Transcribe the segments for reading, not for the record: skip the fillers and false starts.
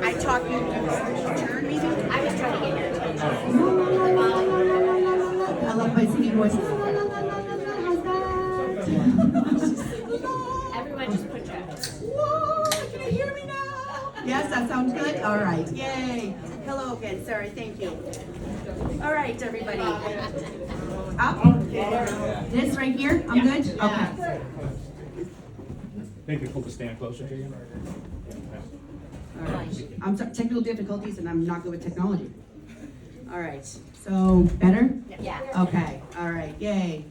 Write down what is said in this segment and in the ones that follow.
I talk you turn maybe? I was trying to get your attention. I love my singing voice. How's that? Everyone just put your. Whoa, can you hear me now? Yes, that sounds good? All right, yay. Hello again, sorry, thank you. All right, everybody. Up. This right here, I'm good? Okay. Maybe pull the stand closer to you. All right. I'm sorry, technical difficulties and I'm not good with technology. All right, so better? Yeah. Okay, all right, yay.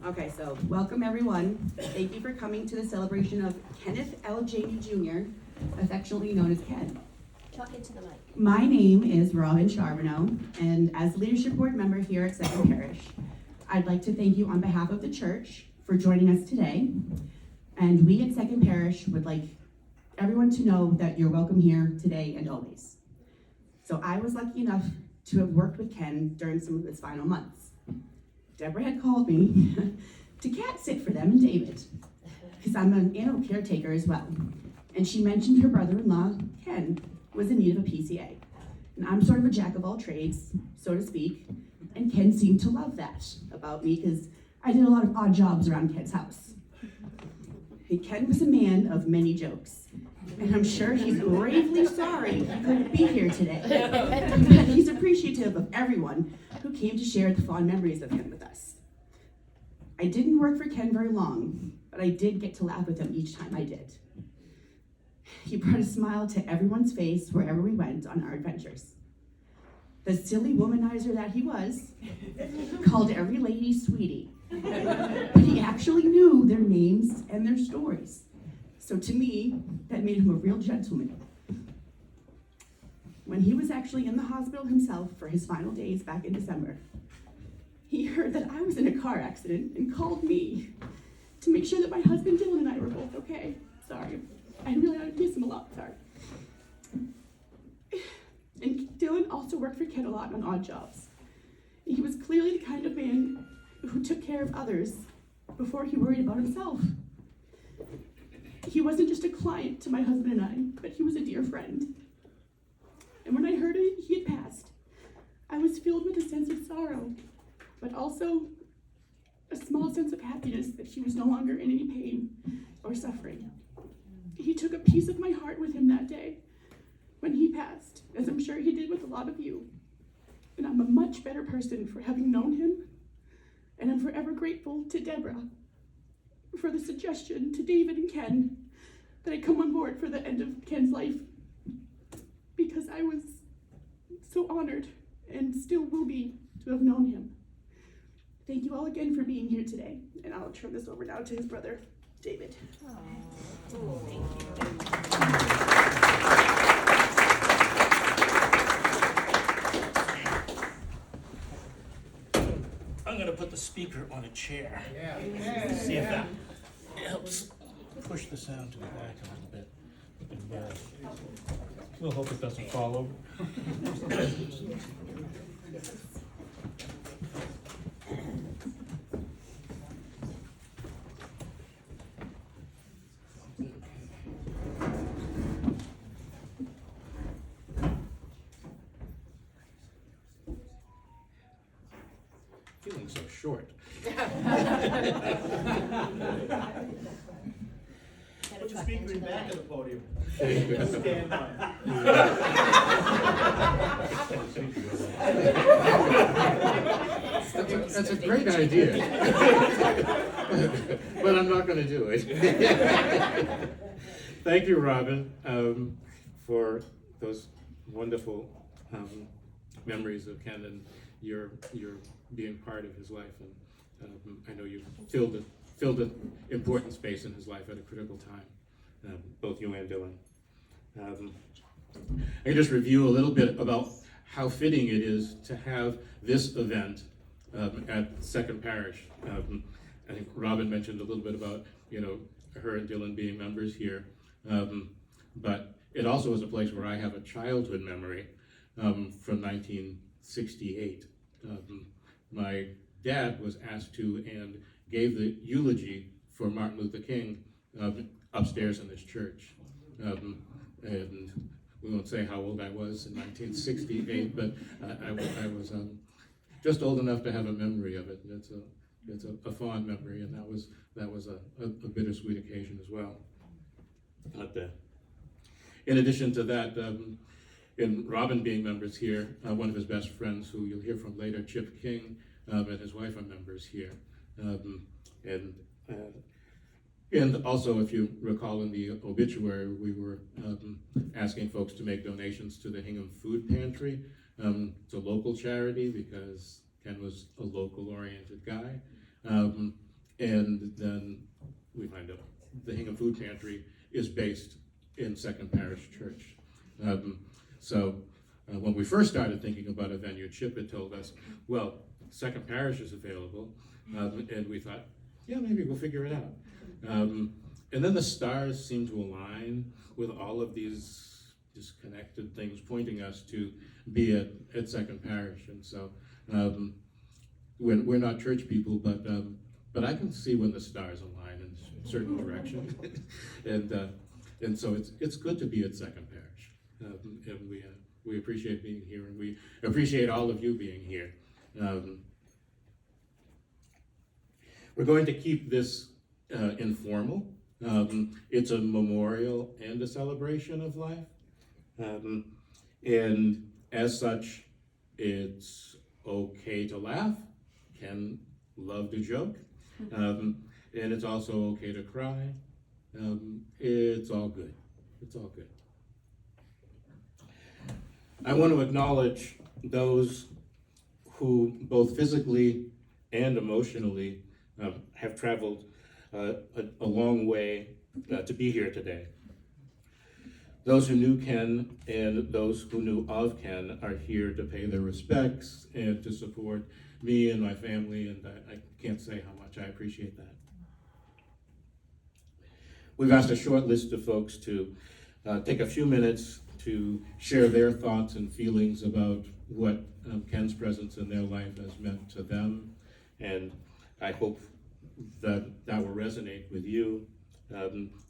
Okay, so welcome everyone. Thank you for coming to the celebration of Kenneth L. Janey Jr., affectionately known as Ken. Talk into the mic. My name is Robin Charbonneau, and as leadership board member here at Second Parish, I'd like to thank you on behalf of the church for joining us today. And we at Second Parish would like everyone to know that you're welcome here today and always. So I was lucky enough to have worked with Ken during some of his final months. Deborah had called me to cat sit for them and David, because I'm an animal caretaker as well. And she mentioned her brother-in-law, Ken, was in need of a PCA. And I'm sort of a jack of all trades, so to speak, and Ken seemed to love that about me because I did a lot of odd jobs around Ken's house. Ken was a man of many jokes, and I'm sure he's bravely sorry he couldn't be here today. But he's appreciative of everyone who came to share the fond memories of him with us. I didn't work for Ken very long, but I did get to laugh with him each time I did. He brought a smile to everyone's face wherever we went on our adventures. The silly womanizer that he was called every lady sweetie, but he actually knew their names and their stories. So to me, that made him a real gentleman. When he was actually in the hospital himself for his final days back in December, he heard that I was in a car accident and called me to make sure that my husband Dylan and I were both okay. Sorry, I miss him a lot, sorry. And Dylan also worked for Ken a lot on odd jobs. He was clearly the kind of man who took care of others before he worried about himself. He wasn't just a client to my husband and I, but he was a dear friend. And when I heard he had passed, I was filled with a sense of sorrow, but also a small sense of happiness that he was no longer in any pain or suffering. He took a piece of my heart with him that day when he passed, as I'm sure he did with a lot of you. And I'm a much better person for having known him, and I'm forever grateful to Deborah for the suggestion to David and Ken that I come on board for the end of Ken's life, because I was so honored and still will be to have known him. Thank you all again for being here today, and I'll turn this over now to his brother, David. I'm going to put the speaker on a chair. See if that helps push the sound to the back a little bit. And, we'll hope it doesn't fall over. Feeling so short. Put the speaker in back of the podium. That's Stand on. That's a great idea. But I'm not going to do it. Thank you, Robin, for those wonderful memories of Ken and your being part of his life. And I know you've filled an important space in his life at a critical time, both you and Dylan. I can just review a little bit about how fitting it is to have this event at Second Parish. I think Robin mentioned a little bit about, her and Dylan being members here, but it also is a place where I have a childhood memory from 1968. My dad was asked to and gave the eulogy for Martin Luther King upstairs in this church. And we won't say how old I was in 1968, but I was just old enough to have a memory of it. It's a fond memory, and that was a bittersweet occasion as well. But, in addition to that, in Robin being members here, one of his best friends, who you'll hear from later, Chip King, and his wife are members here. And also, if you recall in the obituary, we were asking folks to make donations to the Hingham Food Pantry. It's a local charity because Ken was a local-oriented guy. And then we find out the Hingham Food Pantry is based in Second Parish Church. So when we first started thinking about a venue, Chip had told us, well, Second Parish is available, and we thought, yeah, maybe we'll figure it out. And then the stars seemed to align with all of these disconnected things pointing us to be at Second Parish. And so we're not church people, but I can see when the stars align in a certain direction. And so it's good to be at Second Parish. And we appreciate being here, and we appreciate all of you being here. We're going to keep this informal. It's a memorial and a celebration of life. And as such, it's okay to laugh. Ken loved to joke. And it's also okay to cry. It's all good. It's all good. I want to acknowledge those who both physically and emotionally have traveled a long way to be here today. Those who knew Ken and those who knew of Ken are here to pay their respects and to support me and my family, and I can't say how much I appreciate that. We've asked a short list of folks to take a few minutes to share their thoughts and feelings about what Ken's presence in their life has meant to them, and I hope that will resonate with you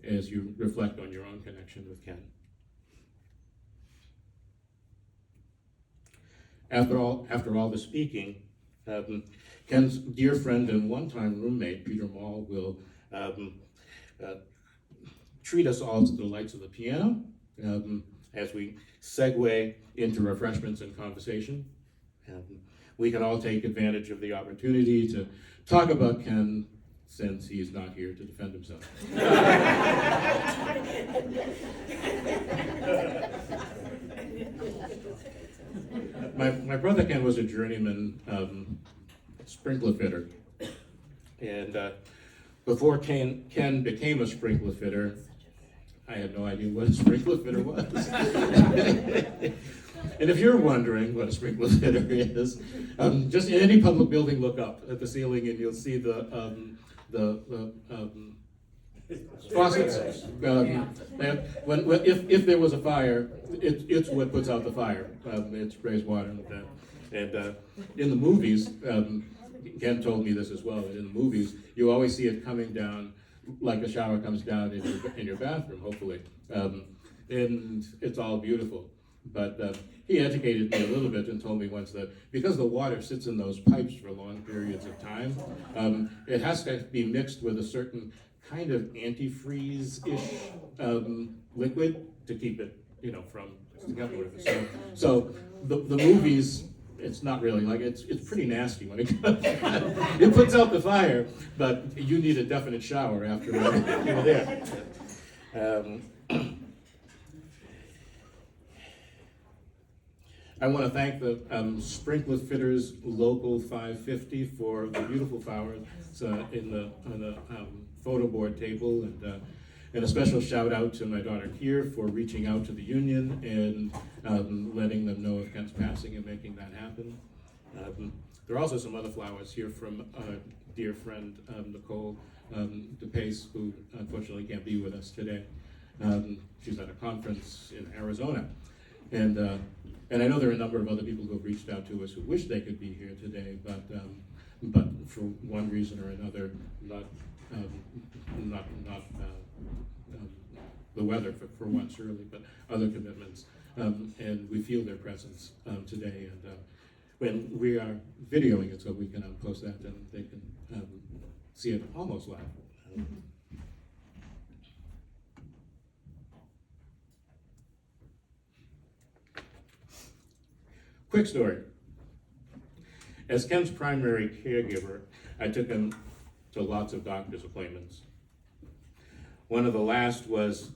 as you reflect on your own connection with Ken. After all the speaking, Ken's dear friend and one-time roommate, Peter Mall, will treat us all to the lights of the piano as we segue into refreshments and conversation. We can all take advantage of the opportunity to talk about Ken, since he's not here to defend himself. My brother Ken was a journeyman sprinkler fitter, and before Ken became a sprinkler fitter, I had no idea what a sprinkler fitter was. And if you're wondering what a sprinkler fitter is, just in any public building, look up at the ceiling and you'll see the faucets. If there was a fire, it's what puts out the fire. It sprays water and that. And in the movies, Ken told me this as well. In the movies, you always see it coming down like a shower comes down in your bathroom, hopefully, and it's all beautiful. But he educated me a little bit and told me once that because the water sits in those pipes for long periods of time, it has to be mixed with a certain kind of antifreeze-ish liquid to keep it, from together with it. So the movies, it's not really like it's pretty nasty when it comes. It puts out the fire, but you need a definite shower after you're there. I want to thank the Sprinkler Fitters Local 550 for the beautiful flowers in the photo board table, and a special shout out to my daughter Kier for reaching out to the union and letting them know of Ken's passing and making that happen. There are also some other flowers here from our dear friend Nicole DePace, who unfortunately can't be with us today. She's at a conference in Arizona, and I know there are a number of other people who have reached out to us who wish they could be here today, but for one reason or another, not the weather for one surely, but other commitments and we feel their presence today. And when we are videoing it, so we can post that, and they can see it almost live. Quick story. As Ken's primary caregiver, I took him to lots of doctor's appointments. One of the last was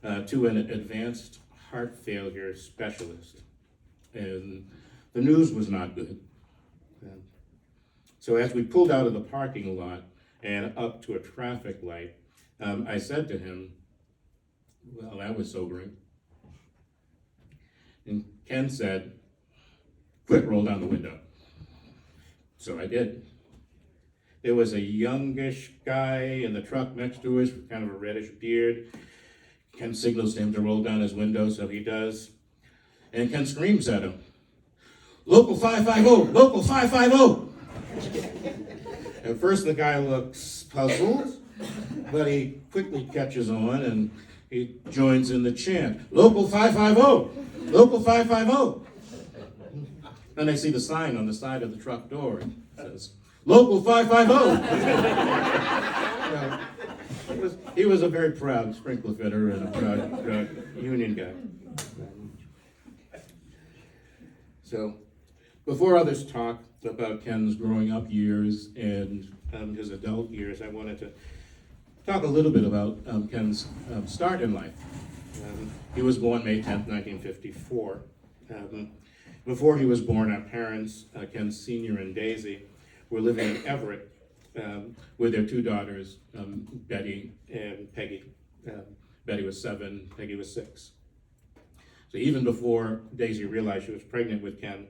to an advanced heart failure specialist, and the news was not good. So as we pulled out of the parking lot and up to a traffic light, I said to him, well, that was sobering. And Ken said, quick, roll down the window. So I did. There was a youngish guy in the truck next to us with kind of a reddish beard. Ken signals to him to roll down his window, so he does. And Ken screams at him, "Local 550, local 550. At first the guy looks puzzled, but he quickly catches on and he joins in the chant, "Local 550, local 550. Then I see the sign on the side of the truck door. It says, "Local 550. He was a very proud sprinkler fitter and a proud union guy. So, before others talk about Ken's growing up years and his adult years, I wanted to talk a little bit about Ken's start in life. He was born May 10th, 1954. Before he was born, our parents, Ken Sr. and Daisy, were living in Everett with their two daughters, Betty and Peggy. Betty was 7, Peggy was 6. So even before Daisy realized she was pregnant with Ken,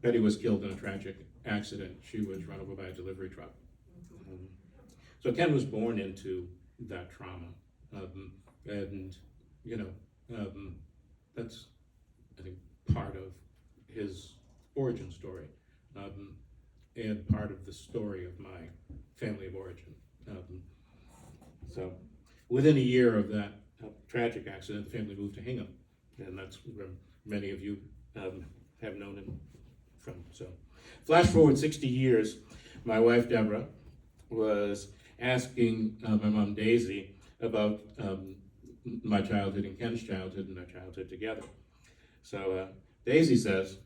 Betty was killed in a tragic accident. She was run over by a delivery truck. So Ken was born into that trauma. And, you know, that's, I think, part of his origin story, and part of the story of my family of origin. So within a year of that tragic accident, the family moved to Hingham, and that's where many of you have known him from. So flash forward 60 years, my wife Deborah was asking my mom Daisy about my childhood and Ken's childhood and our childhood together. So Daisy says,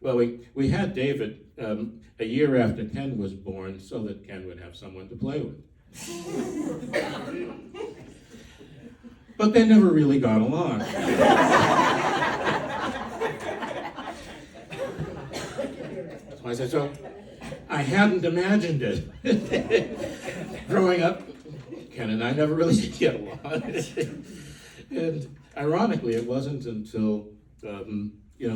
well, we had David a year after Ken was born so that Ken would have someone to play with. But they never really got along. So I said, so I hadn't imagined it. Growing up, Ken and I never really did get along. And ironically, it wasn't until the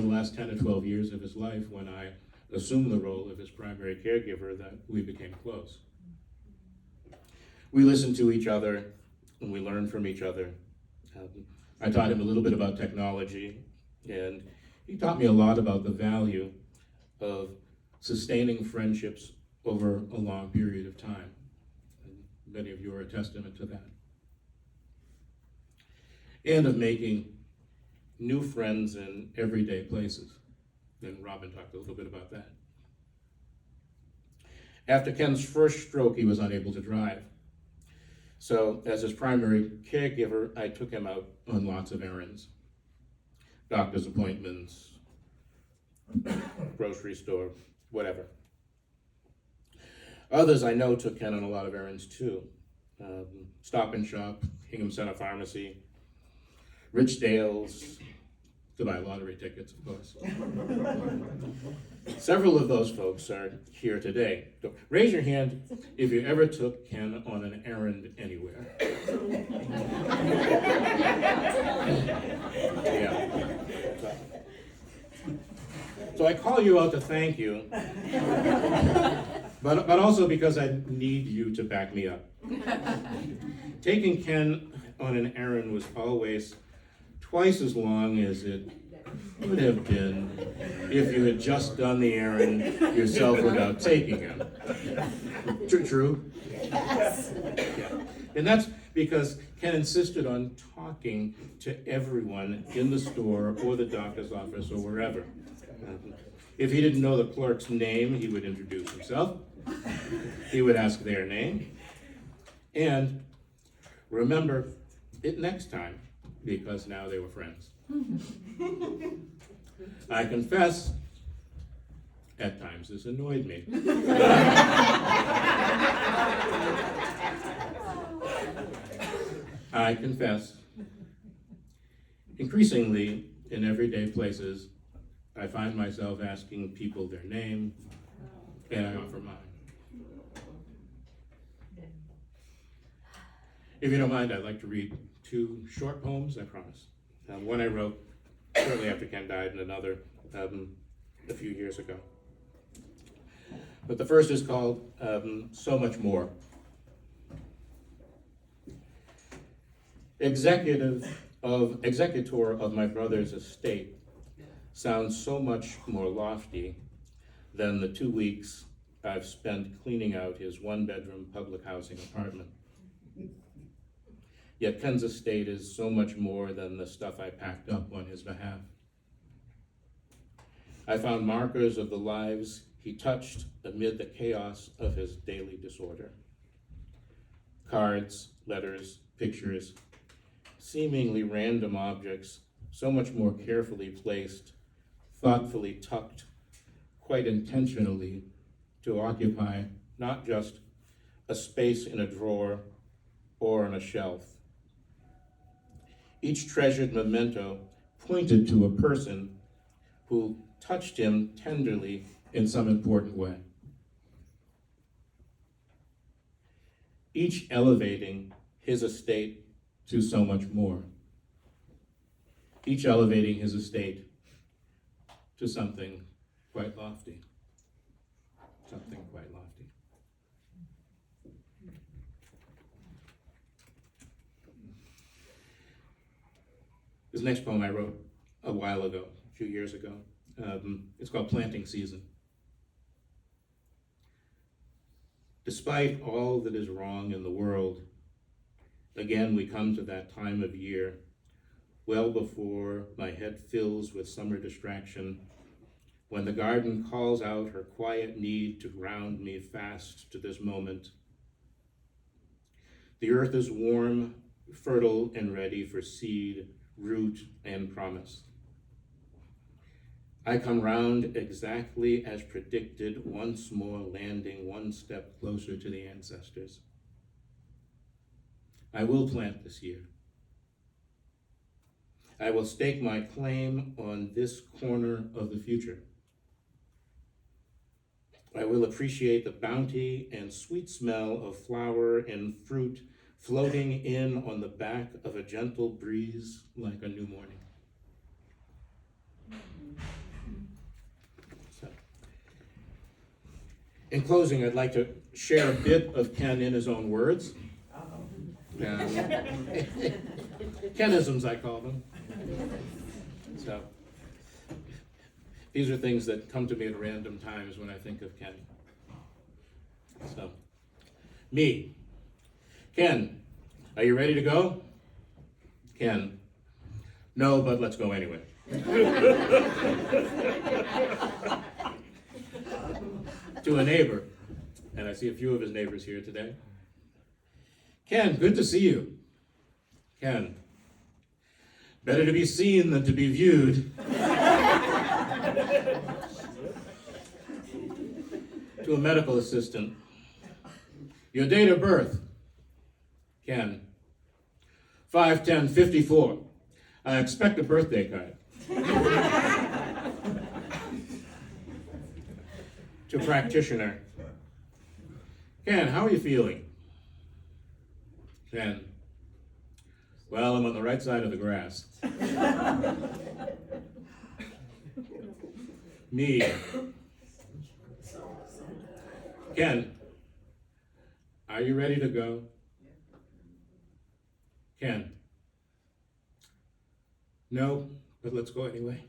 last 10 or 12 years of his life when I assumed the role of his primary caregiver that we became close. We listened to each other and we learned from each other. I taught him a little bit about technology, and he taught me a lot about the value of sustaining friendships over a long period of time. And many of you are a testament to that. And of making new friends in everyday places. And Robin talked a little bit about that. After Ken's first stroke, he was unable to drive. So as his primary caregiver, I took him out on lots of errands. Doctor's appointments, grocery store, whatever. Others I know took Ken on a lot of errands too. Stop and Shop, Hingham Center Pharmacy, Rich Dale's, to buy lottery tickets, of course. Several of those folks are here today. So raise your hand if you ever took Ken on an errand anywhere. Yeah. So I call you out to thank you, but also because I need you to back me up. Taking Ken on an errand was always twice as long as it would have been if you had just done the errand yourself without taking him. True? Yes. Yeah. And that's because Ken insisted on talking talking to everyone in the store or the doctor's office or wherever. If he didn't know the clerk's name, he would introduce himself. He would ask their name. And remember it next time, because now they were friends. I confess, at times this annoyed me. I confess, increasingly in everyday places, I find myself asking people their name, and I offer mine. If you don't mind, I'd like to read 2 short poems, I promise. One I wrote shortly after Ken died, and another a few years ago. But the first is called So Much More. Executor of my brother's estate sounds so much more lofty than the 2 weeks I've spent cleaning out his 1-bedroom public housing apartment. Yet Ken's estate is so much more than the stuff I packed up on his behalf. I found markers of the lives he touched amid the chaos of his daily disorder. Cards, letters, pictures, seemingly random objects, so much more carefully placed, thoughtfully tucked, quite intentionally to occupy not just a space in a drawer or on a shelf. Each treasured memento pointed to a person who touched him tenderly in some important way. Each elevating his estate to so much more. Each elevating his estate to something quite lofty. Something quite lofty. This next poem I wrote a while ago, a few years ago. It's called Planting Season. Despite all that is wrong in the world, again we come to that time of year, well before my head fills with summer distraction, when the garden calls out her quiet need to ground me fast to this moment. The earth is warm, fertile, and ready for seed, root, and promise. I come round exactly as predicted, once more landing one step closer to the ancestors. I will plant this year. I will stake my claim on this corner of the future. I will appreciate the bounty and sweet smell of flower and fruit floating in on the back of a gentle breeze like a new morning. So, in closing, I'd like to share a bit of Ken in his own words. Kenisms, I call them. So, these are things that come to me at random times when I think of Ken. So, me. Ken, are you ready to go? Ken, no, but let's go anyway. To a neighbor, and I see a few of his neighbors here today. Ken, good to see you. Ken, better to be seen than to be viewed. To a medical assistant, your date of birth. Ken, 5/10/54. I expect a birthday card. To practitioner. Ken, how are you feeling? Ken, well, I'm on the right side of the grass. Me. Ken, are you ready to go? Ken, no, but let's go anyway.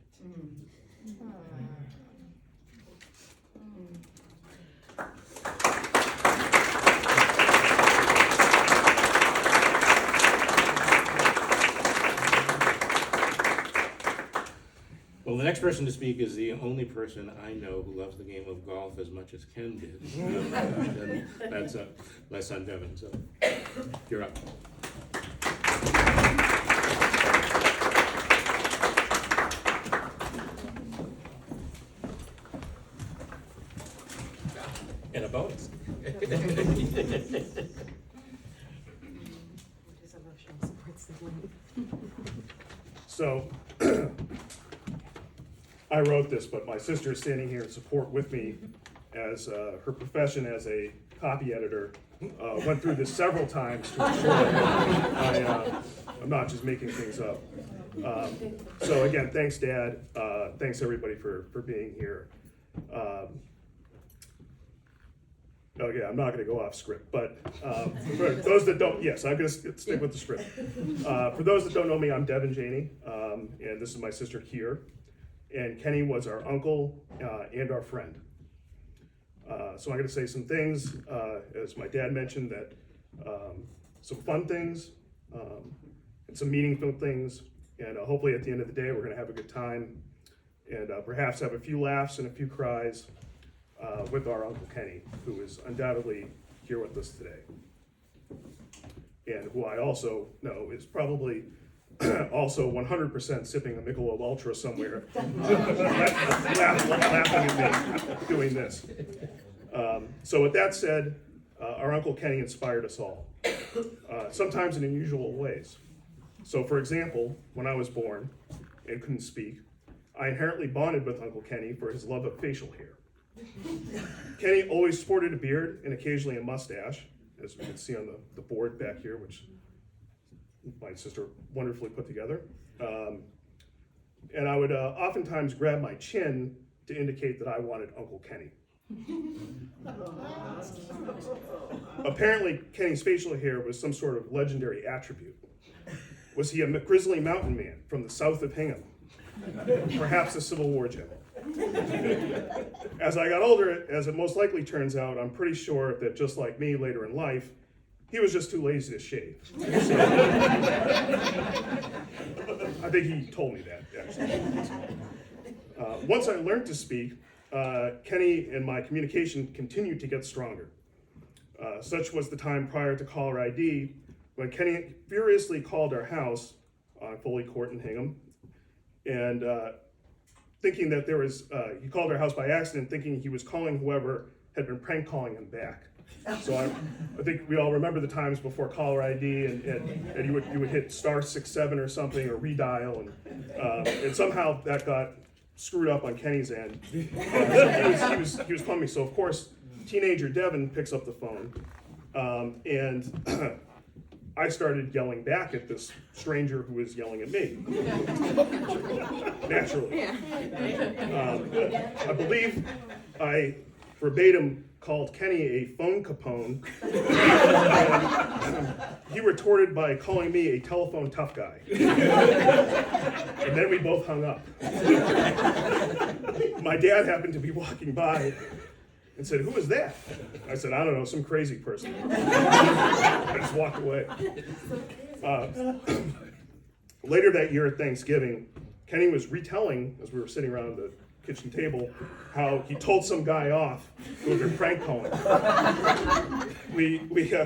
the next person to speak is the only person I know who loves the game of golf as much as Ken did. And that's my son Devin, so you're up. And a bonus. So, I wrote this, but my sister is standing here in support with me as her profession as a copy editor went through this several times to ensure that I'm not just making things up. So again, thanks Dad, thanks everybody for being here. Oh yeah, I'm not gonna go off script, but for those that don't, yes, I'm gonna stick with the script. For those that don't know me, I'm Devin Janey, and this is my sister Kier. And Kenny was our uncle and our friend. So I'm gonna say some things, as my dad mentioned, that some fun things and some meaningful things, and hopefully at the end of the day, we're gonna have a good time and perhaps have a few laughs and a few cries with our Uncle Kenny, who is undoubtedly here with us today. And who I also know is probably also 100% sipping a Michelob Ultra somewhere, laughing at me doing this. So with that said, our Uncle Kenny inspired us all, sometimes in unusual ways. So for example, when I was born and couldn't speak, I inherently bonded with Uncle Kenny for his love of facial hair. Kenny always sported a beard and occasionally a mustache, as we can see on the board back here, which my sister wonderfully put together. And I would oftentimes grab my chin to indicate that I wanted Uncle Kenny. Apparently, Kenny's facial hair was some sort of legendary attribute. Was he a grizzly mountain man from the south of Hingham? Perhaps a Civil War general? As I got older, as it most likely turns out, I'm pretty sure that just like me later in life, he was just too lazy to shave. So, I think he told me that, actually. Once I learned to speak, Kenny and my communication continued to get stronger. Such was the time prior to caller ID when Kenny furiously called our house on Foley Court in Hingham, and thinking that there was, he called our house by accident, thinking he was calling whoever had been prank calling him back. So I think we all remember the times before caller ID, and you would hit *67 or something, or redial, and somehow that got screwed up on Kenny's end. So he was calling me. So of course, teenager Devin picks up the phone, and I started yelling back at this stranger who was yelling at me. Naturally. I believe I verbatim called Kenny a phone capone, and he retorted by calling me a telephone tough guy. And then we both hung up. My dad happened to be walking by and said, "Who is that?" I said, "I don't know, some crazy person." I just walked away. Later that year at Thanksgiving, Kenny was retelling, as we were sitting around the kitchen table, how he told some guy off who had been prank calling. We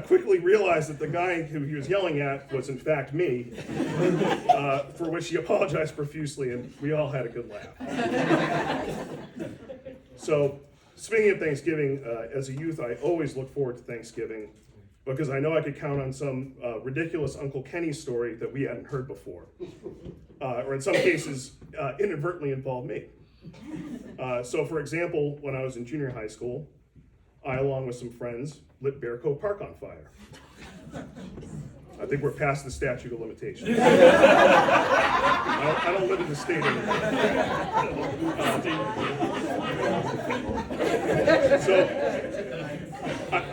quickly realized that the guy who he was yelling at was in fact me, for which he apologized profusely, and we all had a good laugh. So, speaking of Thanksgiving, as a youth, I always look forward to Thanksgiving because I know I could count on some ridiculous Uncle Kenny story that we hadn't heard before, or in some cases, inadvertently involved me. So for example, when I was in junior high school, I, along with some friends, lit Bear Cove Park on fire. I think we're past the statute of limitations. I don't live in the state anymore.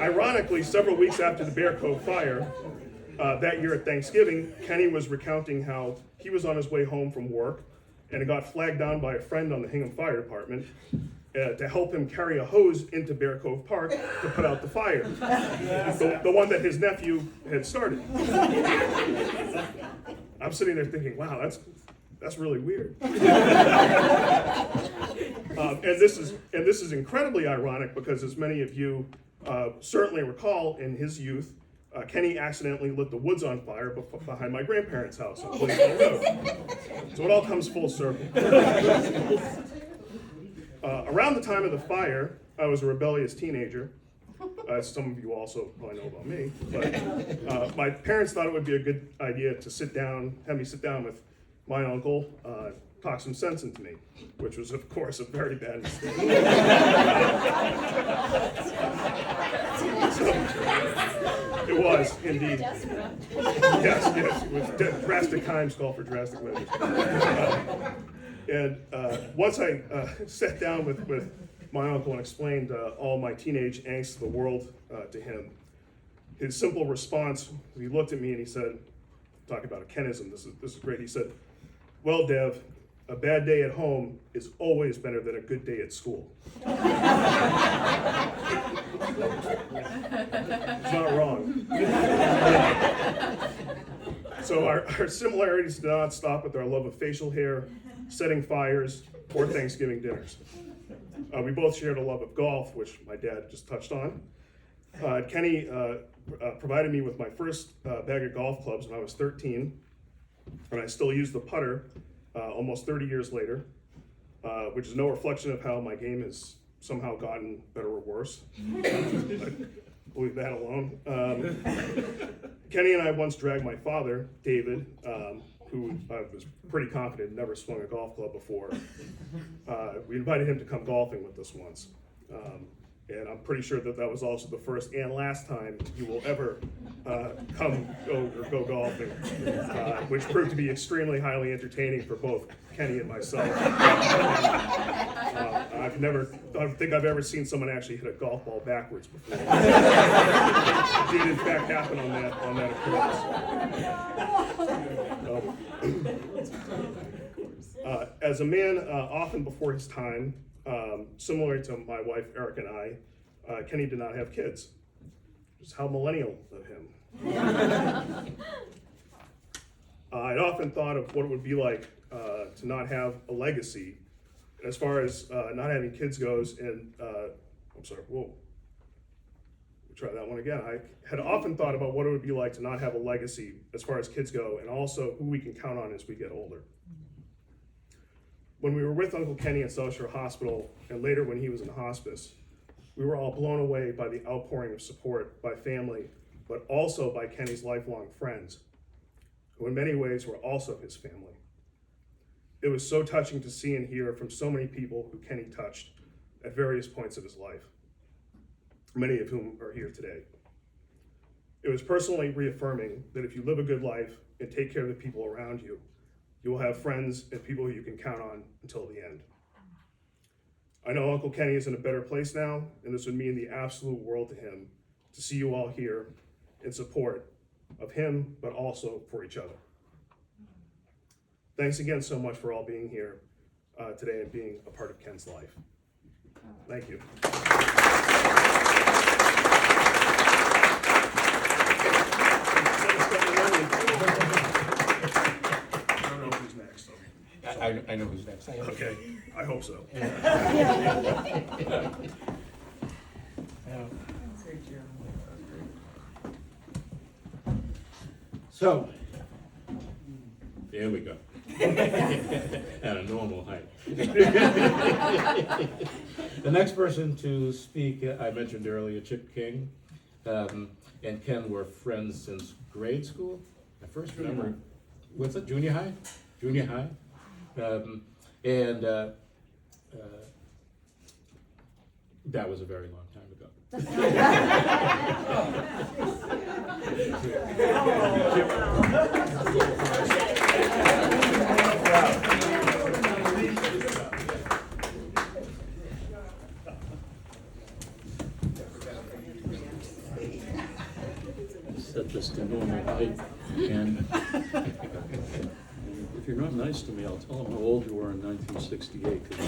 Ironically, several weeks after the Bear Cove fire, that year at Thanksgiving, Kenny was recounting how he was on his way home from work and got flagged down by a friend on the Hingham Fire Department to help him carry a hose into Bear Cove Park to put out the fire, the one that his nephew had started. I'm sitting there thinking, wow, That's really weird. And this is incredibly ironic because, as many of you certainly recall, in his youth, Kenny accidentally lit the woods on fire behind my grandparents' house on Cleveland Road. So it all comes full circle. Around the time of the fire, I was a rebellious teenager. Some of you also probably know about me. But my parents thought it would be a good idea to have me sit down with my uncle, talk some sense into me, which was, of course, a very bad mistake. It was, indeed. Yes, it was drastic times call for drastic measures. Once I sat down with my uncle and explained all my teenage angst of the world to him, his simple response, he looked at me and he said, talking about a Kenism, this is great, he said, "Well, Dev, a bad day at home is always better than a good day at school." It's not wrong. So our similarities did not stop with our love of facial hair, setting fires, or Thanksgiving dinners. We both shared a love of golf, which my dad just touched on. Kenny provided me with my first bag of golf clubs when I was 13, and I still use the putter almost 30 years later, which is no reflection of how my game has somehow gotten better or worse. I'll leave that alone. Kenny and I once dragged my father, David, who I was pretty confident had never swung a golf club before. We invited him to come golfing with us once. And I'm pretty sure that was also the first and last time you will ever go golfing, which proved to be extremely highly entertaining for both Kenny and myself. I don't think I've ever seen someone actually hit a golf ball backwards before. It did in fact happen on that occurrence. As a man often before his time, similar to my wife Eric and I, Kenny did not have kids. Just how millennial of him. I'd often thought of what it would be like to not have a legacy as far as not having kids goes, and I'm sorry, whoa. We'll try that one again. I had often thought about what it would be like to not have a legacy as far as kids go, and also who we can count on as we get older. When we were with Uncle Kenny at South Shore Hospital, and later when he was in hospice, we were all blown away by the outpouring of support by family, but also by Kenny's lifelong friends, who in many ways were also his family. It was so touching to see and hear from so many people who Kenny touched at various points of his life, many of whom are here today. It was personally reaffirming that if you live a good life and take care of the people around you, you will have friends and people who you can count on until the end. I know Uncle Kenny is in a better place now, and this would mean the absolute world to him to see you all here in support of him, but also for each other. Thanks again so much for all being here today and being a part of Ken's life. Thank you. I know who's next. Okay, I hope so. So, there we go. At a normal height. The next person to speak, I mentioned earlier, Chip King, and Ken were friends since grade school. I first remember, what's it, junior high? Junior high. That was a very long time ago. Set this to normal height, and if you're not nice to me, I'll tell them how old you were in 1968.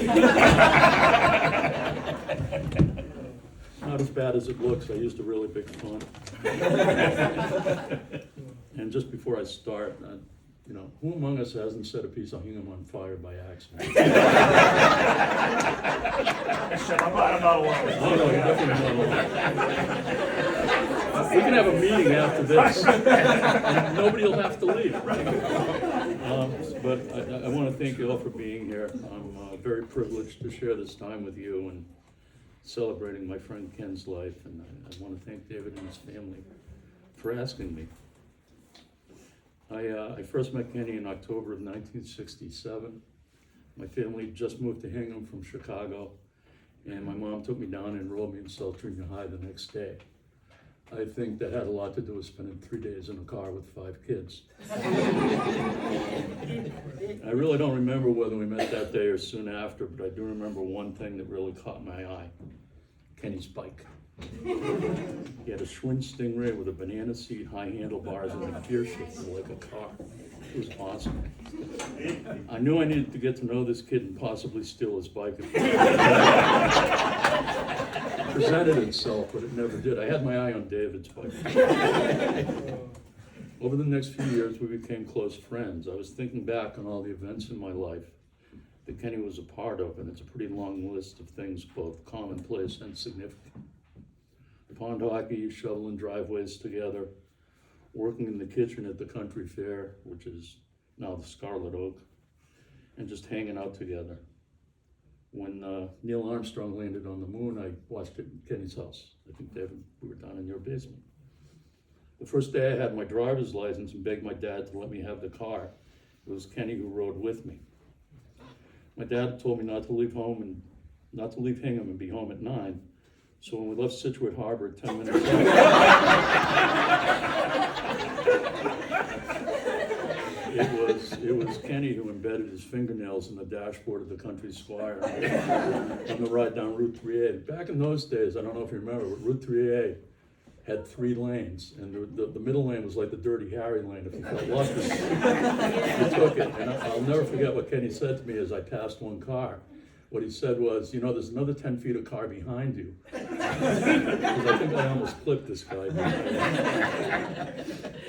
Not as bad as it looks. I used a really big font. And just before I start, You know, who among us hasn't set a piece of hingham on fire by accident? I'm not alone. Oh, no, you're definitely not alone. We can have a meeting after this, and nobody will have to leave. But I want to thank you all for being here. I'm very privileged to share this time with you and celebrating my friend Ken's life, and I want to thank David and his family for asking me. I first met Kenny in October of 1967. My family just moved to Hingham from Chicago, and my mom took me down and enrolled me in South Junior High the next day. I think that had a lot to do with spending 3 days in a car with 5 kids. I really don't remember whether we met that day or soon after, but I do remember one thing that really caught my eye: Kenny's bike. He had a Schwinn Stingray with a banana seat, high handlebars, and a gear shifter like a car. It was awesome. I knew I needed to get to know this kid and possibly steal his bike. It presented itself, but it never did. I had my eye on David's bike. Over the next few years, we became close friends. I was thinking back on all the events in my life that Kenny was a part of, and it's a pretty long list of things, both commonplace and significant. Pond hockey, shoveling driveways together, working in the kitchen at the country fair, which is now the Scarlet Oak, and just hanging out together. When Neil Armstrong landed on the moon, I watched it in Kenny's house. I think, David, we were down in your basement. The first day I had my driver's license and begged my dad to let me have the car. It was Kenny who rode with me. My dad told me not to leave Hingham and be home at 9. So when we left Situate Harbor 10 minutes later, it was Kenny who embedded his fingernails in the dashboard of the Country Squire on the ride down Route 3A. Back in those days, I don't know if you remember, but Route 3A had 3 lanes, and the middle lane was like the Dirty Harry lane. If you got lost, you took it. And I'll never forget what Kenny said to me as I passed one car. What he said was, you know, there's another 10 feet of car behind you. Because I think I almost clipped this guy.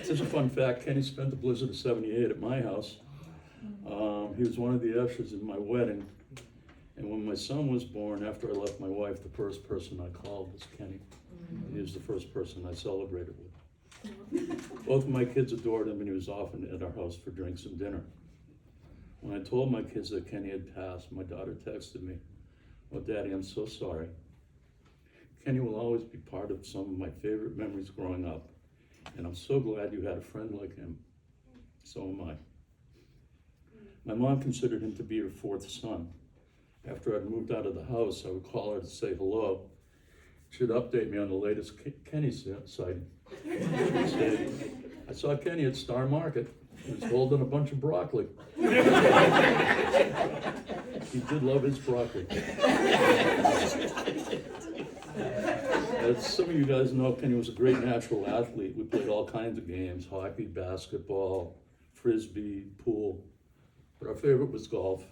Such a fun fact, Kenny spent the blizzard of '78 at my house. He was one of the ushers in my wedding. And when my son was born, after I left my wife, the first person I called was Kenny. He was the first person I celebrated with. Both of my kids adored him, and he was often at our house for drinks and dinner. When I told my kids that Kenny had passed, my daughter texted me, "Oh, Daddy, I'm so sorry. Kenny will always be part of some of my favorite memories growing up, and I'm so glad you had a friend like him. So am I." My mom considered him to be her 4th son. After I'd moved out of the house, I would call her to say hello. She'd update me on the latest Kenny sighting. She'd say, "I saw Kenny at Star Market. He was holding a bunch of broccoli." He did love his broccoli. As some of you guys know, Kenny was a great natural athlete. We played all kinds of games: hockey, basketball, frisbee, pool. But our favorite was golf.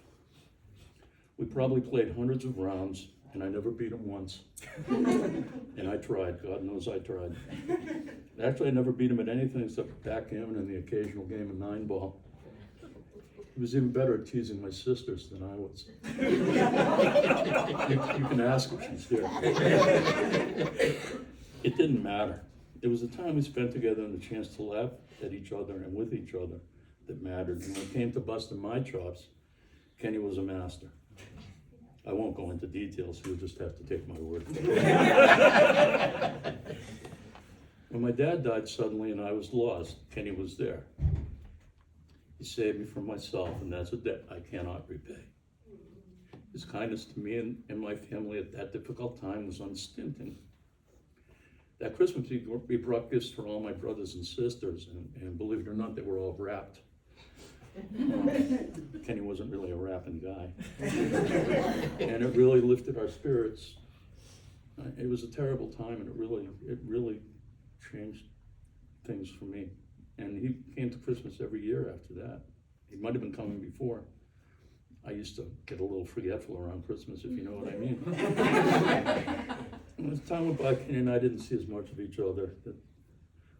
We probably played hundreds of rounds, and I never beat him once. And I tried, God knows I tried. Actually, I never beat him at anything except backgammon and the occasional game of 9-ball. He was even better at teasing my sisters than I was. You can ask if she's here. It didn't matter. It was the time we spent together and the chance to laugh at each other and with each other that mattered. And when it came to busting my chops, Kenny was a master. I won't go into details, you'll just have to take my word for it. When my dad died suddenly and I was lost, Kenny was there. He saved me from myself, and that's a debt I cannot repay. His kindness to me and my family at that difficult time was unstinting. That Christmas, we brought gifts for all my brothers and sisters, and believe it or not, they were all wrapped. Kenny wasn't really a rapping guy. And it really lifted our spirits. It was a terrible time, and it really changed things for me. And he came to Christmas every year after that. He might have been coming before. I used to get a little forgetful around Christmas, if you know what I mean. And as time went by, Kenny and I didn't see as much of each other.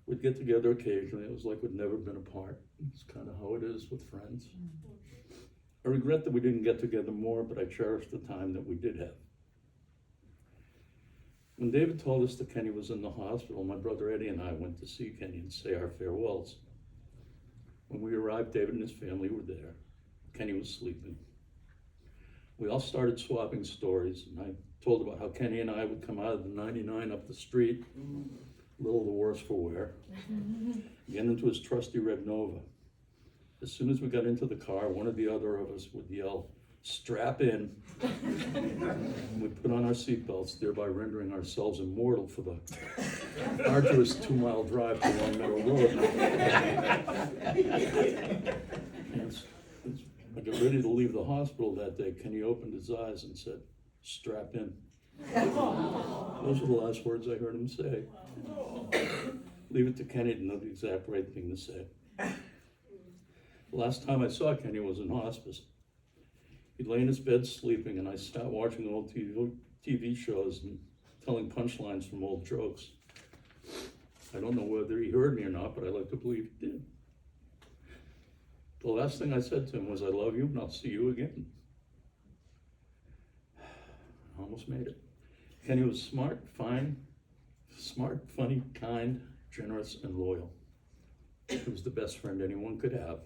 We'd get together occasionally. It was like we'd never been apart. It's kind of how it is with friends. I regret that we didn't get together more, but I cherish the time that we did have. When David told us that Kenny was in the hospital, my brother Eddie and I went to see Kenny and say our farewells. When we arrived, David and his family were there. Kenny was sleeping. We all started swapping stories, and I told about how Kenny and I would come out of the 99 up the street, a little the worse for wear, get into his trusty red Nova. As soon as we got into the car, one or the other of us would yell, "Strap in." We'd put on our seatbelts, thereby rendering ourselves immortal for the arduous 2-mile drive to Long Meadow Road. I got ready to leave the hospital that day. Kenny opened his eyes and said, "Strap in." Those were the last words I heard him say. Leave it to Kenny to know the exact right thing to say. The last time I saw Kenny was in hospice. He'd lay in his bed sleeping, and I sat watching old TV shows and telling punchlines from old jokes. I don't know whether he heard me or not, but I like to believe he did. The last thing I said to him was, "I love you, and I'll see you again." I almost made it. Kenny was smart, funny, kind, generous, and loyal. He was the best friend anyone could have,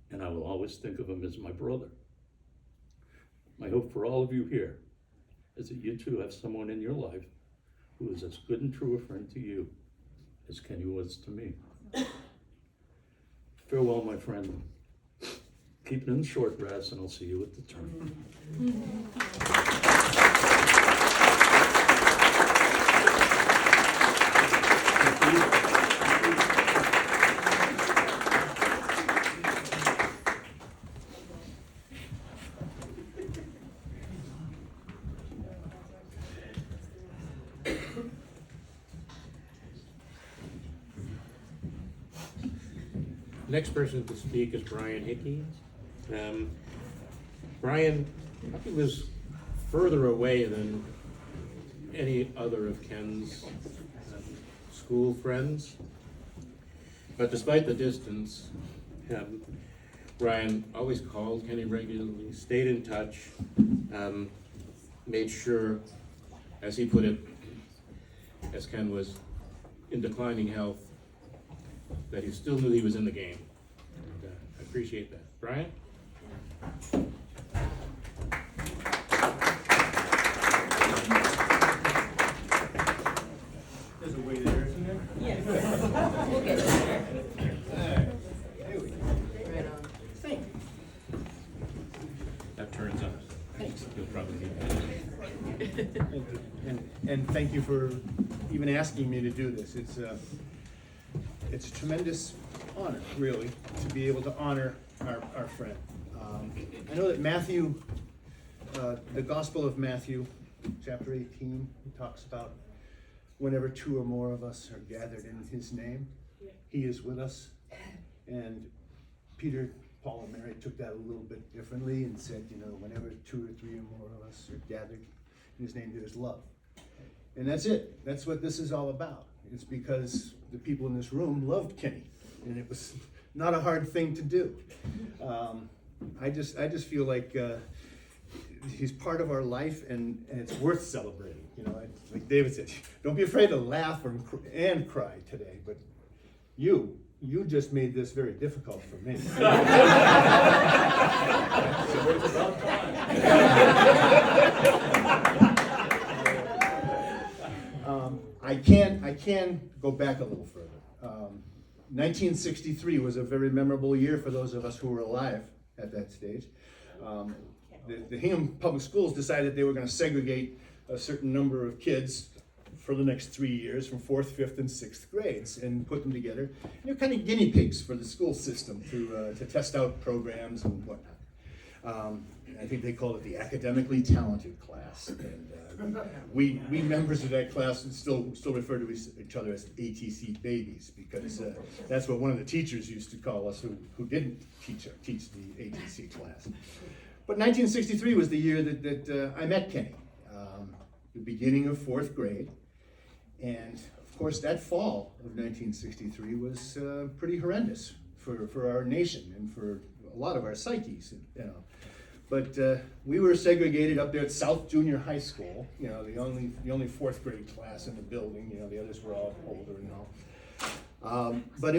and I will always think of him as my brother. My hope for all of you here is that you too have someone in your life who is as good and true a friend to you as Kenny was to me. Farewell, my friend. Keep it in the short grass, and I'll see you at the turn. Next person to speak is Brian Hickey. Brian probably was further away than any other of Ken's school friends. But despite the distance, Brian always called Kenny regularly, stayed in touch, made sure, as he put it, as Ken was in declining health, that he still knew he was in the game. And, I appreciate that. Brian? There's a way there, isn't there? Yes. We'll get there. There we go. Right on. Thank you. That turns on. Thanks. You'll probably need that. Thank you. And thank you for even asking me to do this. It's a tremendous honor, really, to be able to honor our friend. I know that Matthew, the Gospel of Matthew, chapter 18, he talks about whenever 2 or more of us are gathered in his name, he is with us. And Peter, Paul, and Mary took that a little bit differently and said, whenever 2 or 3 or more of us are gathered in his name, there's love. And that's it. That's what this is all about. It's because the people in this room loved Kenny, and it was not a hard thing to do. I just feel like he's part of our life, and it's worth celebrating. Like David said, don't be afraid to laugh and cry today. But you just made this very difficult for me. I can go back a little further. 1963 was a very memorable year for those of us who were alive at that stage. The Hingham Public Schools decided they were going to segregate a certain number of kids for the next 3 years from 4th, 5th, and 6th grades and put them together. And they're kind of guinea pigs for the school system to test out programs and whatnot. I think they called it the academically talented class. And we members of that class still refer to each other as ATC babies, because that's what one of the teachers used to call us who didn't teach the ATC class. But 1963 was the year that I met Kenny, the beginning of 4th grade. And of course, that fall of 1963 was pretty horrendous for our nation and for a lot of our psyches, you know. But we were segregated up there at South Junior High School, you know, the only fourth grade class in the building, you know, the others were all older and all. But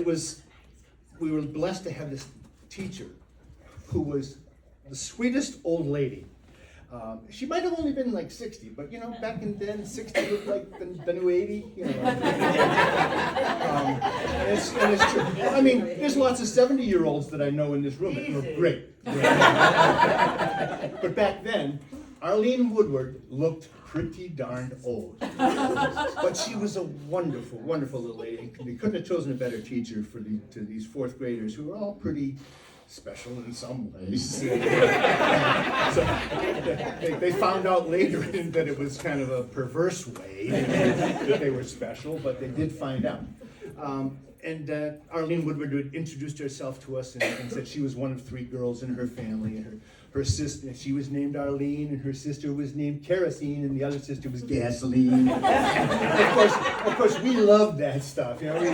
we were blessed to have this teacher who was the sweetest old lady. She might have only been like 60, but you know, back in then, 60 looked like the new 80, you know. And it's true. I mean, there's lots of 70-year-olds that I know in this room that look great. But back then, Arlene Woodward looked pretty darned old. But she was a wonderful, wonderful little lady. We couldn't have chosen a better teacher for these fourth graders who were all pretty special in some ways. So they found out later that it was kind of a perverse way that they were special, but they did find out. And Arlene Woodward introduced herself to us and said she was one of 3 girls in her family. And her sister, she was named Arlene, and her sister was named Kerosene, and the other sister was Gasoline. of course, we loved that stuff. You know, we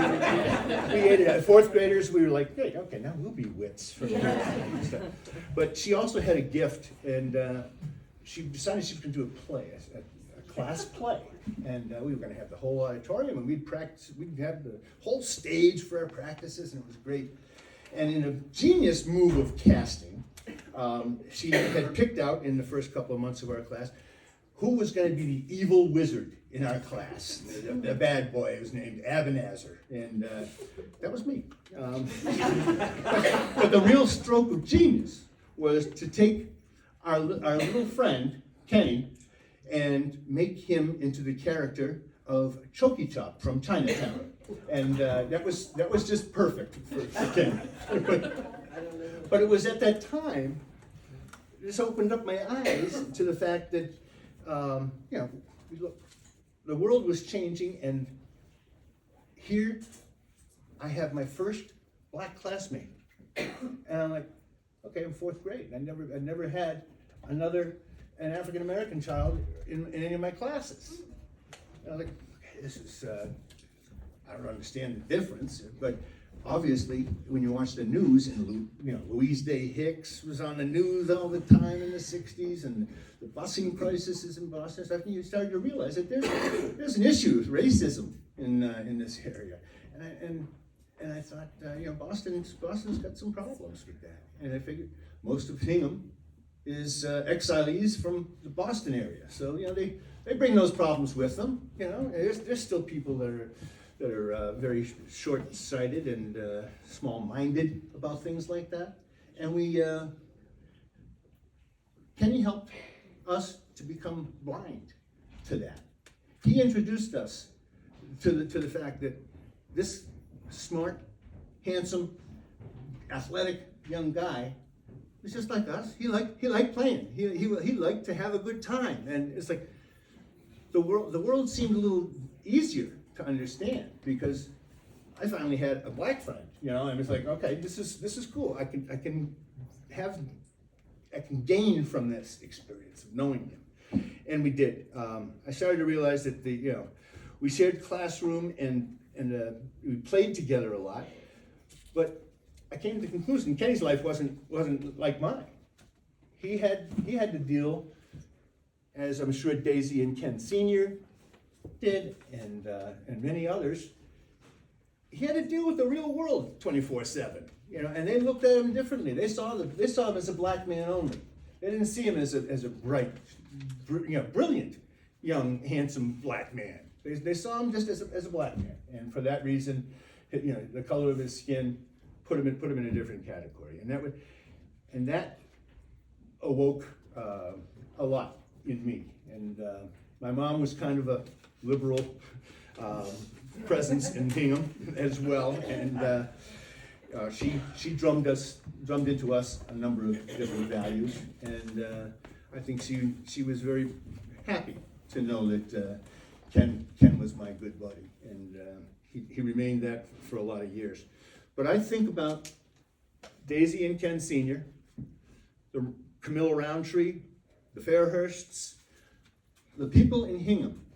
ate it. As 4th graders, we were like, hey, okay, now we'll be wits for stuff. But she also had a gift, and she decided she was going to do a play, a class play. And we were going to have the whole auditorium, and we'd practice. We'd have the whole stage for our practices, and it was great. And in a genius move of casting, she had picked out in the first couple of months of our class who was going to be the evil wizard in our class. The bad boy was named Abenazer, and that was me. But the real stroke of genius was to take our little friend, Kenny, and make him into the character of Choky Chop from Chinatown. And that was just perfect for Kenny. But it was at that time, this opened up my eyes to the fact that, you know, the world was changing, and here I have my first black classmate. And I'm like, okay, I'm 4th grade. I never had an African American child in any of my classes. And I was like, okay, this is, I don't understand the difference, but obviously, when you watch the news, and you know, Louise Day Hicks was on the news all the time in the 60s, and the busing crisis in Boston and stuff, and you started to realize that there's an issue with racism in this area. And I thought, you know, Boston's got some problems with that. And I figured most of Hingham is exilees from the Boston area. So, you know, they bring those problems with them. You know, there's still people that are very short-sighted and small-minded about things like that. And Kenny helped us to become blind to that. He introduced us to the fact that this smart, handsome, athletic young guy was just like us. He liked playing. He liked to have a good time. And it's like the world seemed a little easier to understand because I finally had a black friend, you know, and it's like, okay, this is cool. I can gain from this experience of knowing him, and we did. I started to realize that we shared classroom and we played together a lot, but I came to the conclusion Kenny's life wasn't like mine. He had to deal, as I'm sure Daisy and Ken Sr. did, and many others. He had to deal with the real world 24/7, you know, and they looked at him differently. They saw him as a black man only. They didn't see him as a bright, brilliant, young, handsome black man. They saw him just as a black man, and for that reason, you know, the color of his skin put him in a different category, and that awoke a lot in me. And my mom was kind of a liberal presence in Hingham as well, and she drummed into us a number of different values, and I think she was very happy to know that Ken was my good buddy, and he remained that for a lot of years. But I think about Daisy and Ken Sr., the Camilla Roundtree, the Fairhursts, the people in Hingham,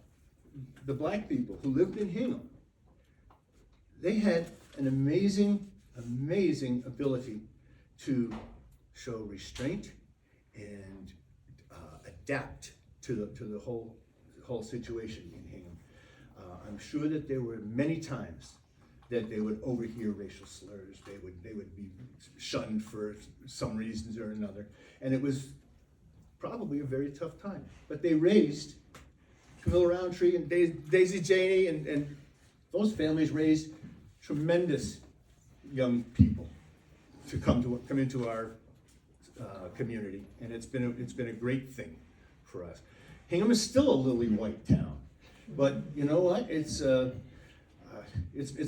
the black people who lived in Hingham, they had an amazing ability to show restraint and adapt to the whole situation in Hingham. I'm sure that there were many times that they would overhear racial slurs. They would be shunned for some reasons or another, and it was probably a very tough time. But they raised Camilla Roundtree and Daisy Janey, and those families raised tremendous young people to come into our community, and it's been a great thing for us. Hingham is still a lily white town, but you know what? It's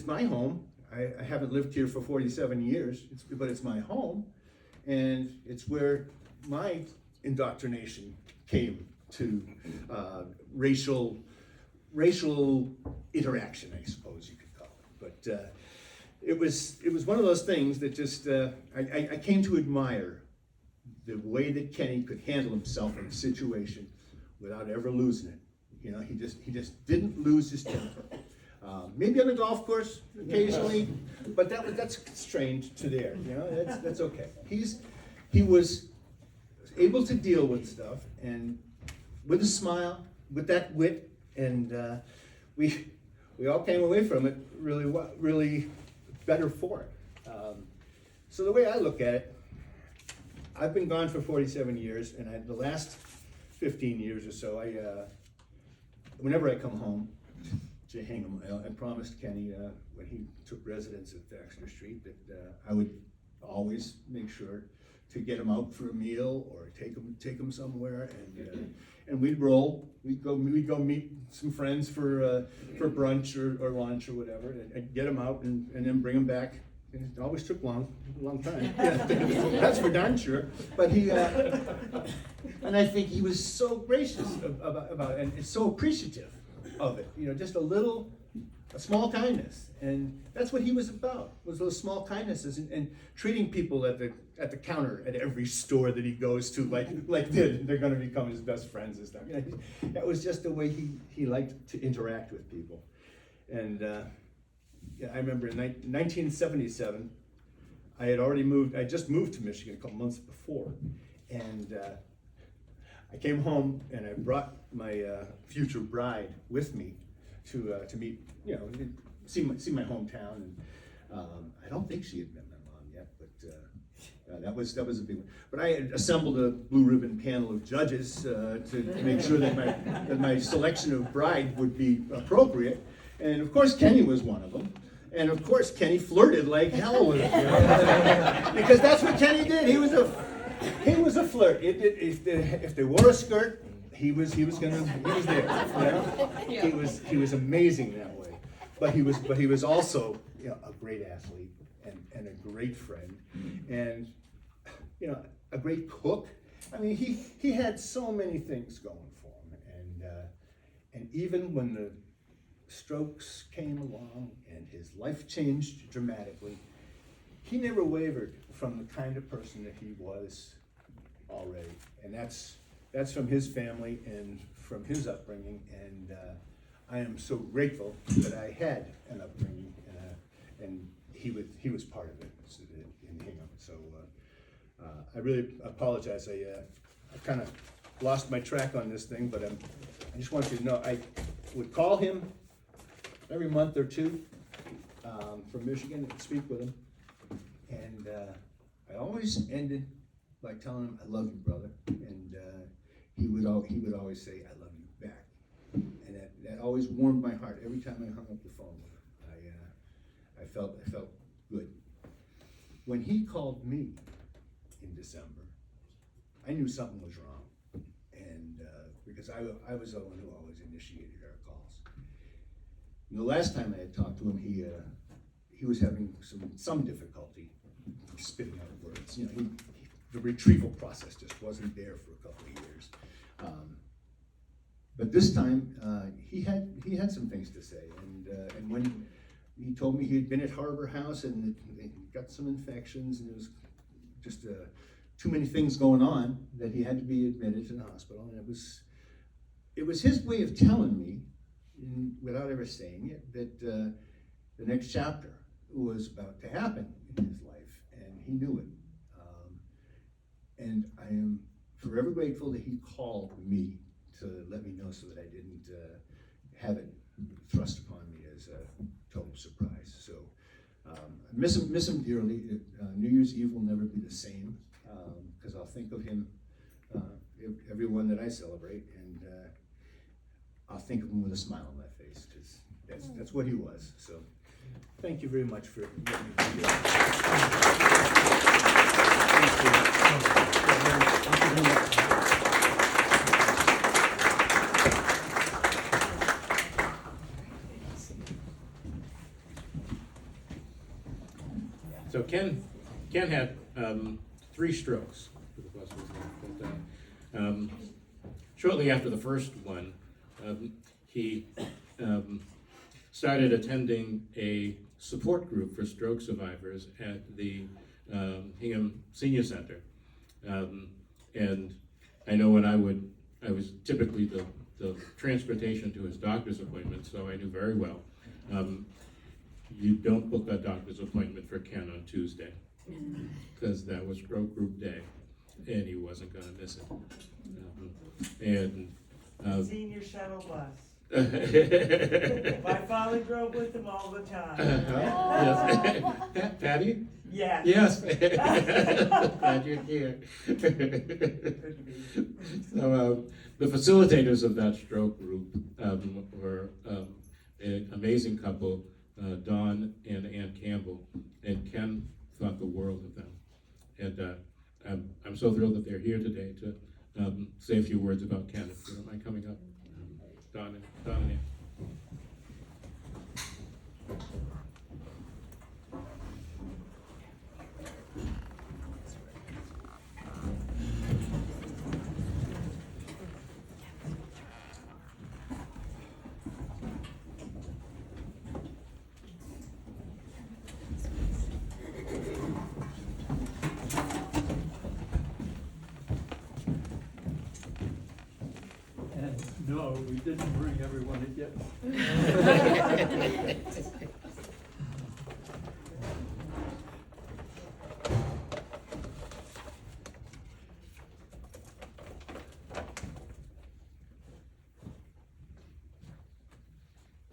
my home. I haven't lived here for 47 years, but it's my home, and it's where my indoctrination came to racial interaction, I suppose you could call it. But it was one of those things that just I came to admire the way that Kenny could handle himself in a situation without ever losing it. You know, he just didn't lose his temper. Maybe on the golf course occasionally, but that's constrained to there. You know, that's okay. He was able to deal with stuff, and with a smile, with that wit, and we all came away from it really better for it. So the way I look at it, I've been gone for 47 years, and the last 15 years or so, whenever I come home to Hingham, I promised Kenny when he took residence at Baxter Street that I would always make sure to get him out for a meal or take him somewhere, and we'd roll. We'd go meet some friends for brunch or lunch or whatever, and get him out and then bring him back. And it always took a long time. That's for darn sure. But he and I think he was so gracious about it, and so appreciative of it. You know, just a small kindness, and that's what he was about. Was those small kindnesses and treating people at the counter at every store that he goes to like they're going to become his best friends and stuff. You know, that was just the way he liked to interact with people. And I remember in 1977, I just moved to Michigan a couple months before, and I came home and I brought my future bride with me to meet, you know, see my hometown, and I don't think she had met my mom yet, but that was a big one. But I had assembled a blue ribbon panel of judges to make sure that my selection of bride would be appropriate, and of course Kenny was one of them. And of course, Kenny flirted like hell with her, because that's what Kenny did. He was a flirt. If they wore a skirt, he was there. You know? He was amazing that way. But he was also, you know, a great athlete and a great friend, and you know, a great cook. I mean, he had so many things going for him, and even when the strokes came along and his life changed dramatically, he never wavered from the kind of person that he was already, and that's from his family and from his upbringing, and I am so grateful that I had an upbringing, and he was part of it in Hingham. So I really apologize. I kind of lost my track on this thing, but I just want you to know I would call him every month or two from Michigan and speak with him, and I always ended by telling him, "I love you, brother," and he would always say, "I love you back," and that always warmed my heart every time I hung up the phone with him. I felt good. When he called me in December, I knew something was wrong, and because I was the one who always initiated our calls. And the last time I had talked to him, he was having some difficulty spitting out words. You know, the retrieval process just wasn't there for a couple of years. But this time, he had some things to say, and when he told me he had been at Harbor House and got some infections, and there was just too many things going on that he had to be admitted to the hospital, and it was his way of telling me, without ever saying it, that the next chapter was about to happen in his life, and he knew it. And I am forever grateful that he called me to let me know so that I didn't have it thrust upon me as a total surprise. So I miss him dearly. New Year's Eve will never be the same, because I'll think of him every one that I celebrate, and I'll think of him with a smile on my face, because that's what he was. So thank you very much for letting me do So Ken had 3 strokes. But, shortly after the first one, he started attending a support group for stroke survivors at the Hingham Senior Center. And I know when I was typically the transportation to his doctor's appointment, so I knew very well. You don't book a doctor's appointment for Ken on Tuesday, because that was stroke group day, and he wasn't gonna miss it. Senior shuttle bus. Yes. My father drove with him all the time. Patty? Yes. Yes. Glad you're here. Couldn't be. So the facilitators of that stroke group were an amazing couple, Don and Ann Campbell, and Ken thought the world of them. And I'm so thrilled that they're here today to say a few words about Ken. If you don't mind coming up, Don and Ann. And no, we didn't bring everyone a gift.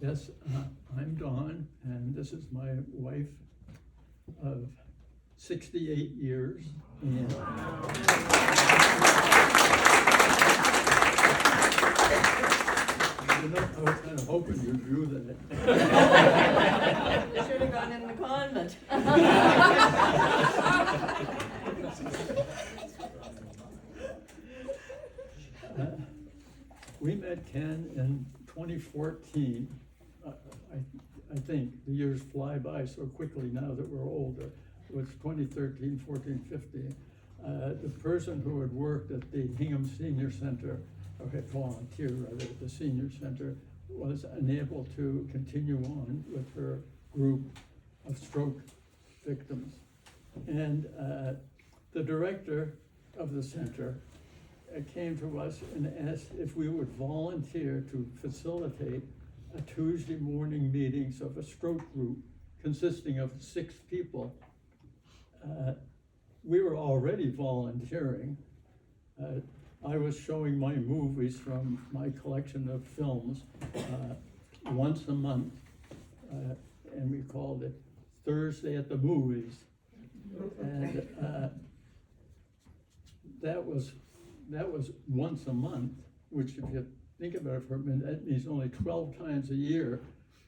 Yes, I'm Don, and this is my wife of 68 years. And I was kind of hoping you drew that. Should have gone in the convent. We met Ken in 2014. I think the years fly by so quickly now that we're older. It was 2013, 14, 15. The person who had worked at the Hingham Senior Center, or had volunteered rather at the Senior Center, was unable to continue on with her group of stroke victims. And the director of the center came to us and asked if we would volunteer to facilitate a Tuesday morning meetings of a stroke group consisting of 6 people. We were already volunteering. I was showing my movies from my collection of films once a month, and we called it Thursday at the Movies. And that was once a month, which if you think about it for a minute, that means only 12 times a year.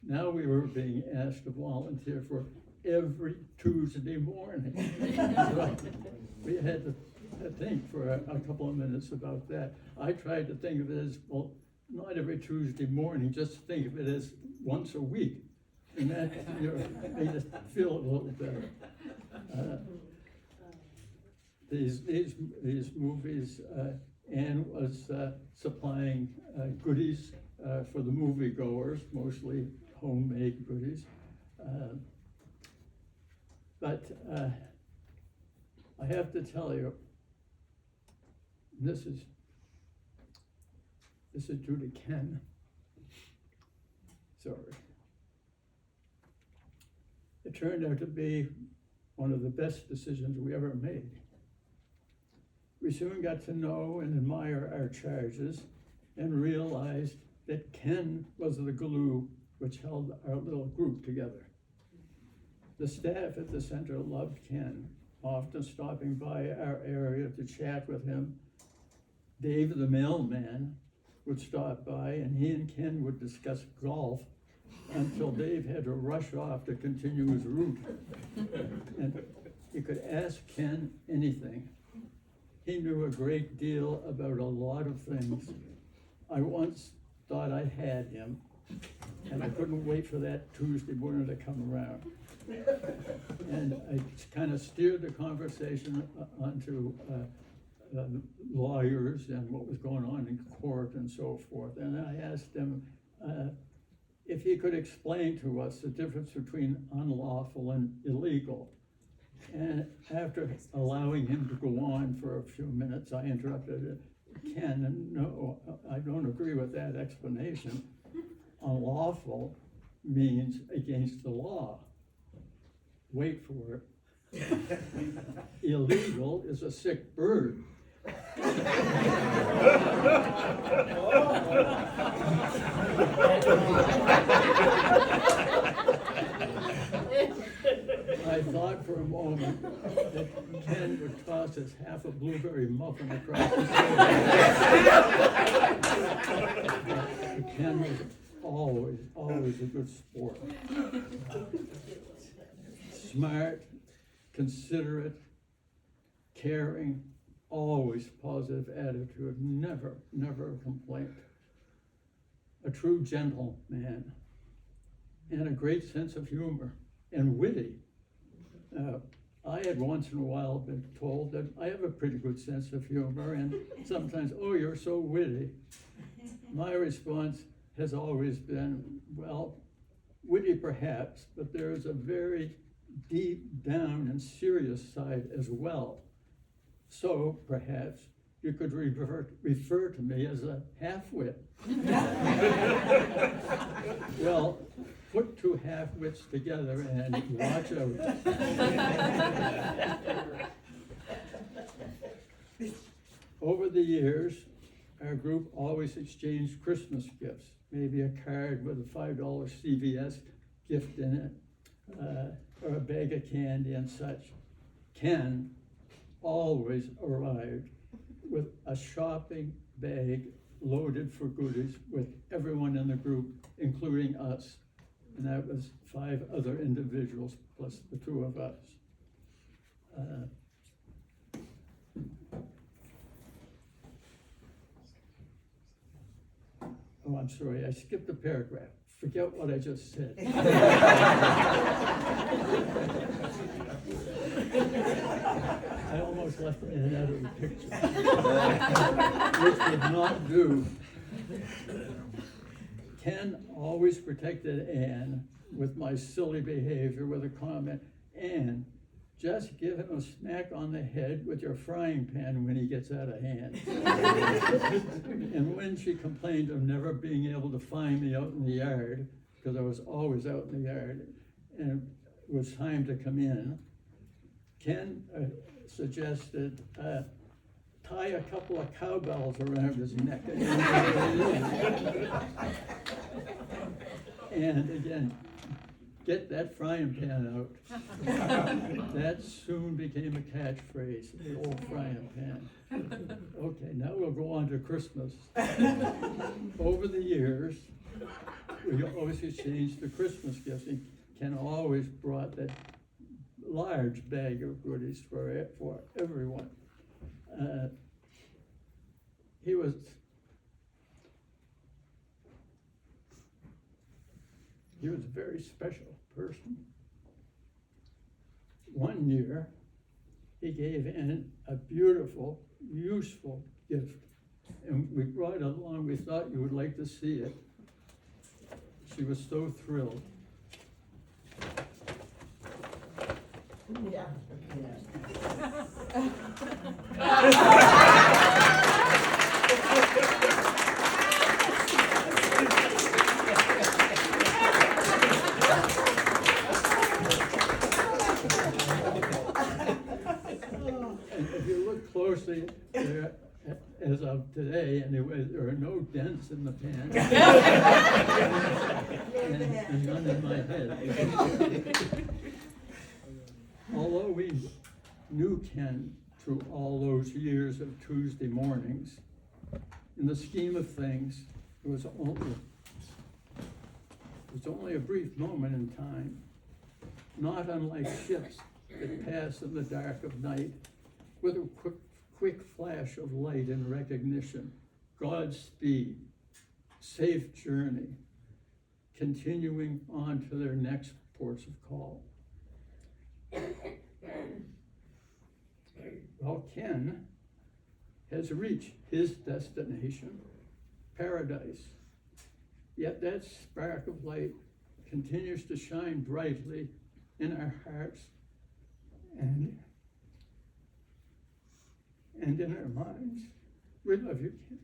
Now we were being asked to volunteer for every Tuesday morning. So we had to think for a couple of minutes about that. I tried to think of it as, well, not every Tuesday morning, just think of it as once a week. And that made us feel a little better. These movies, Anne was supplying goodies for the moviegoers, mostly homemade goodies. But I have to tell you, this is due to Ken. Sorry. It turned out to be one of the best decisions we ever made. We soon got to know and admire our charges and realized that Ken was the glue which held our little group together. The staff at the center loved Ken, often stopping by our area to chat with him. Dave, the mailman, would stop by and he and Ken would discuss golf until Dave had to rush off to continue his route. And you could ask Ken anything. He knew a great deal about a lot of things. I once thought I had him, and I couldn't wait for that Tuesday morning to come around. And I kind of steered the conversation onto lawyers and what was going on in court and so forth. And I asked him if he could explain to us the difference between unlawful and illegal. And after allowing him to go on for a few minutes, I interrupted Ken, no, I don't agree with that explanation. Unlawful means against the law. Wait for it. Illegal is a sick bird. I thought for a moment that Ken would toss us half a blueberry muffin across the table. Ken was always a good sport. Smart, considerate, caring, always positive attitude, never a complaint. A true gentleman, and a great sense of humor, and witty. I had once in a while been told that I have a pretty good sense of humor, and sometimes, oh, you're so witty. My response has always been, well, witty perhaps, but there is a very deep down and serious side as well. So perhaps you could refer to me as a half-wit. Well, put two half-wits together and watch out. Over the years, our group always exchanged Christmas gifts, maybe a card with a $5 CVS gift in it, or a bag of candy and such. Ken always arrived with a shopping bag loaded for goodies with everyone in the group, including us. And that was 5 other individuals plus the 2 of us. Oh, I'm sorry, I skipped a paragraph. Forget what I just said. I almost left it out of the picture, which did not do. Ken always protected Anne with my silly behavior with a comment, Anne, just give him a smack on the head with your frying pan when he gets out of hand. And when she complained of never being able to find me out in the yard, because I was always out in the yard, and it was time to come in, Ken suggested tie a couple of cowbells around his neck. And again, get that frying pan out. That soon became a catchphrase, the old frying pan. Okay, now we'll go on to Christmas. Over the years, we always exchanged the Christmas gifts, and Ken always brought that large bag of goodies for everyone. He was a very special person. One year, he gave Anne a beautiful, useful gift, and we brought it along. We thought you would like to see it. She was so thrilled. Yeah. Especially as of today, and there are no dents in the pan. And none in my head. Although we knew Ken through all those years of Tuesday mornings, in the scheme of things, it was only a brief moment in time, not unlike ships that pass in the dark of night with a quick flash of light and recognition. Godspeed, safe journey, continuing on to their next ports of call. Well, Ken has reached his destination, paradise. Yet that spark of light continues to shine brightly in our hearts and in our minds. We love you, Ken.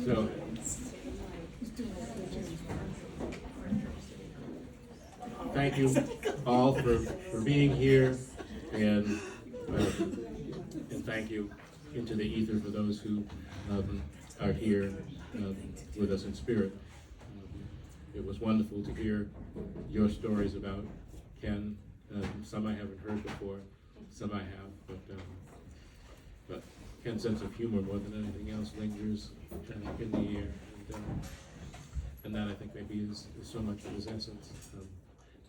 So, thank you all for being here, and thank you into the ether for those who are here with us in spirit. It was wonderful to hear your stories about Ken. Some I haven't heard before, some I have, but Ken's sense of humor more than anything else lingers in the air, and that I think maybe is so much of his essence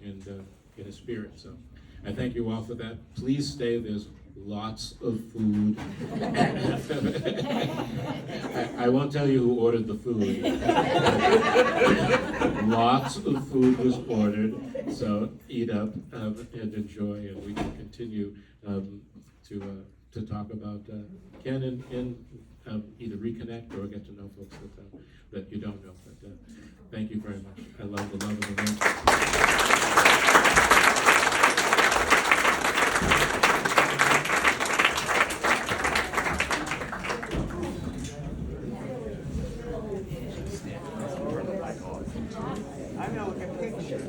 and in his spirit. So I thank you all for that. Please stay. There's lots of food. I won't tell you who ordered the food. Lots of food was ordered, so eat up and enjoy, and we can continue to talk about Ken and either reconnect or get to know folks that you don't know. But thank you very much. I love the love of the room. I know a picture.